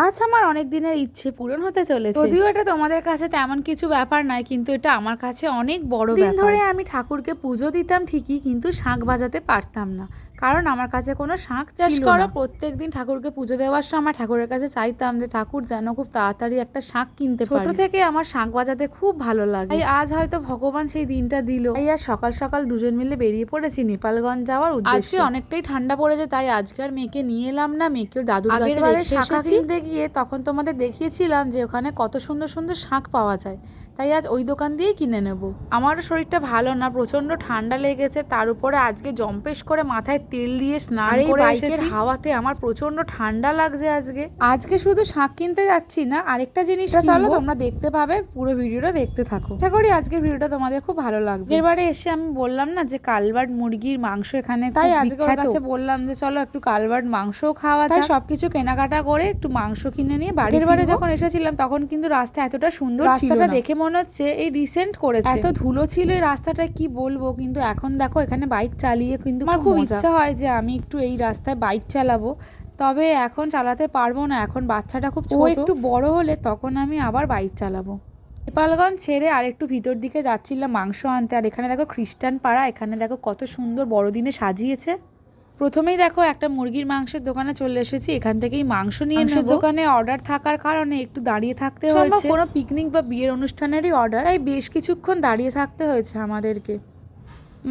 আজ আমার অনেক দিনের ইচ্ছে পূরণ হতে চলেছে। যদিও এটা তোমাদের কাছে তেমন কিছু ব্যাপার নয়, কিন্তু এটা আমার কাছে অনেক বড় ব্যাপার। দিন ধরে আমি ঠাকুরকে পুজো দিতাম ঠিকই, কিন্তু শাঁখ বাজাতে পারতাম না, কারণ আমার কাছে কোনো শাঁখ ছিল না। প্রত্যেকদিন ঠাকুরকে পুজো দেওয়ার সময় ঠাকুরের কাছে চাইতাম যে ঠাকুর যেন খুব তাড়াতাড়ি একটা শাঁখ কিনতে পারি। ছোট থেকে আমার শাঁখ বাজাতে খুব ভালো লাগে। তাই আজ হয়তো ভগবান সেই দিনটা দিল। তাই আজ সকাল সকাল দুজন মিলে বেরিয়ে পড়েছি নেপালগঞ্জ যাওয়ার উদ্দেশ্যে। আজকে অনেকটাই ঠান্ডা পড়েছে, তাই আজকে আর মেয়েকে নিয়ে এলাম না। মেয়েকে দাদুর কাছে রেখে এসেছি। গিয়ে তখন তোমাদের দেখিয়েছিলাম যে ওখানে কত সুন্দর সুন্দর শাঁখ পাওয়া যায়, তাই আজ ওই দোকান দিয়েই কিনে নেব। আমারও শরীরটা ভালো না, প্রচন্ড ঠান্ডা লেগেছে, তার উপরে আজকে জম্পেশ করে মাথায় তেল দিয়ে স্নান করে বাইকের হাওয়াতে আমার প্রচন্ড ঠান্ডা লাগছে। আজকে শুধু শাঁখ কিনতে যাচ্ছি না, আরেকটা জিনিস চলো তোমরা দেখতে পাবে, পুরো ভিডিওটা দেখতে থাকো। আশা করি আজকের ভিডিওটা তোমাদের খুব ভালো লাগবে। এবারে এসে আমি বললাম না যে কালবার্ড মুরগির মাংস এখানে, তাই আজকে ওর কাছে বললাম যে চলো একটু কালবার্ড মাংসও খাওয়া যায়। সবকিছু কেনাকাটা করে একটু মাংস কিনে নিয়ে বাড়ি এবারে যখন এসেছিলাম তখন কিন্তু রাস্তা এতটা সুন্দর ছিল না। রাস্তাটা দেখে মনে হচ্ছে এই রিসেন্ট করেছে, এত ধুলো ছিল এই রাস্তাটা কি বলবো। কিন্তু এখন দেখো এখানে বাইক চালিয়ে কিন্তু আমার খুব ইচ্ছা হয় যে আমি একটু এই রাস্তায় বাইক চালাবো, তবে এখন চালাতে পারবো না, এখন বাচ্চাটা খুব ছোট। একটু বড় হলে তখন আমি আবার বাইক চালাবো। নেপালগঞ্জ ছেড়ে আর একটু ভিতর দিকে যাচ্ছিলাম মাংস আনতে। আর এখানে দেখো খ্রিস্টান পাড়া, এখানে দেখো কত সুন্দর বড়দিনে সাজিয়েছে। প্রথমেই দেখো একটা মুরগির মাংসের দোকানে চলে এসেছি, এখান থেকেই মাংস নিয়ে নেব। দোকানে অর্ডার থাকার কারণে একটু দাঁড়িয়ে থাকতে হয়েছে, কোনো পিকনিক বা বিয়ের অনুষ্ঠানেরই অর্ডার, তাই বেশ কিছুক্ষণ দাঁড়িয়ে থাকতে হয়েছে আমাদেরকে।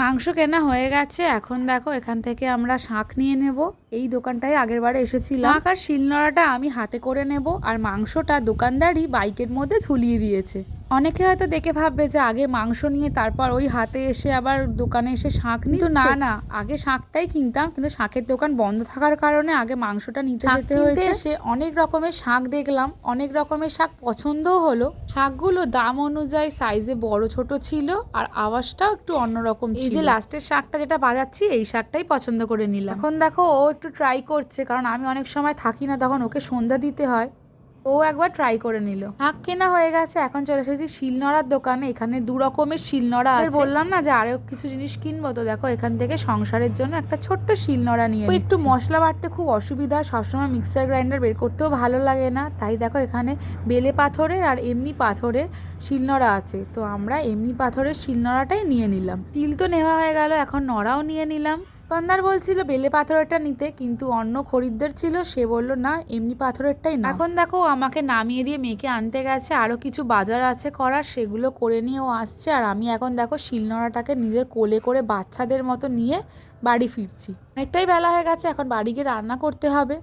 মাংস কেনা হয়ে গেছে, এখন দেখো এখান থেকে আমরা শাঁখ নিয়ে নেব। এই দোকানটায় আগের বারে এসেছিলাম। শাঁখ আর শিলনোড়াটা আমি হাতে করে নেব, আর মাংসটা দোকানদারই বাইকের মধ্যে ঝুলিয়ে দিয়েছে। অনেকে হয়তো দেখে ভাববে যে আগে মাংস নিয়ে তারপর ওই হাতে এসে আবার দোকানে এসে শাঁখ নিতে, না না, আগে শাঁখটাই কিনতাম, কিন্তু শাঁখের দোকান বন্ধ থাকার কারণে আগে মাংসটা নিতে যেতে হয়েছে। সে অনেক রকমের শাঁখ দেখলাম, অনেক রকমের শাঁখ পছন্দও হলো। শাঁখগুলো দাম অনুযায়ী সাইজে বড় ছোট ছিল, আর আওয়াজটাও একটু অন্যরকম ছিল। এই যে লাস্টের শাঁখটা যেটা বাজাচ্ছি, এই শাঁখটাই পছন্দ করে নিলাম। এখন দেখো ও একটু ট্রাই করছে, কারণ আমি অনেক সময় থাকি না, তখন ওকে সন্ধ্যা দিতে হয়, ও একবার ট্রাই করে নিল। শাঁখ কেনা হয়ে গেছে, এখন চলে এসেছি শিলনোড়ার দোকানে। এখানে দু রকমের শিলনোড়া আছে। বললাম না যে আরো কিছু জিনিস কিনবো, তো দেখো এখান থেকে সংসারের জন্য একটা ছোট্ট শিলনোড়া নিয়ে একটু মশলা বাটতে খুব অসুবিধা, সবসময় মিক্সার গ্রাইন্ডার বের করতেও ভালো লাগে না, তাই দেখো এখানে বেলে পাথরের আর এমনি পাথরের শিলনোড়া আছে। তো আমরা এমনি পাথরের শিলনোড়াটাই নিয়ে নিলাম। তিল তো নেওয়া হয়ে গেল, এখন নড়াও নিয়ে নিলাম। দোকানদার বলছিল বেলে পাথরেরটা নিতে, কিন্তু অন্য খরিদ্দার ছিল, সে বললো না এমনি পাথরেরটাই না। এখন দেখো আমাকে নামিয়ে দিয়ে মেয়েকে আনতে গেছে, আরো কিছু বাজার আছে করার, সেগুলো করে নিয়েও আসছে। আর আমি এখন দেখো শিলনোড়াটাকে নিজের কোলে করে বাচ্চাদের মতো নিয়ে বাড়ি ফিরছি। অনেকটাই বেলা হয়ে গেছে, এখন বাড়ি গিয়ে রান্না করতে হবে।